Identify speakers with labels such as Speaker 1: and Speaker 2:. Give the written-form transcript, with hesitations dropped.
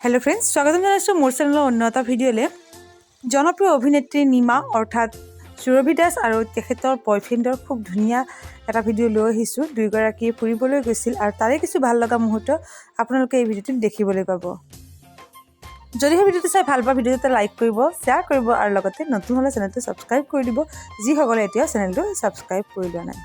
Speaker 1: hello friends स्वागतम জানাইছো মোৰ চেনেলৰ অন্য এটা ভিডিঅ'লে জনপ্ৰিয় অভিনেত্ৰী নিমা অৰ্থাৎ সুৰভি দাস আৰু তেখেতৰ বয়ফ্ৰেণ্ডৰ খুব ধুনীয়া এটা ভিডিঅ' লৈ আহিছো দুইগৰাকী ফুৰিবলৈ গৈছিল আৰু তাৰে কিছু ভাল লগা মুহূৰ্ত আপোনালোকে এই ভিডিঅ'টোত দেখিবলৈ পাব যদি এই ভিডিঅ'টো চাই ভাল পোৱা ভিডিঅ'টো লাইক কৰিব শেয়াৰ কৰিব আৰু লগতে নতুন হলে চেনেলটো সাবস্ক্ৰাইব কৰি দিব যি সকলে এতিয়া চেনেলটো সাবস্ক্ৰাইব কৰি লোৱা নাই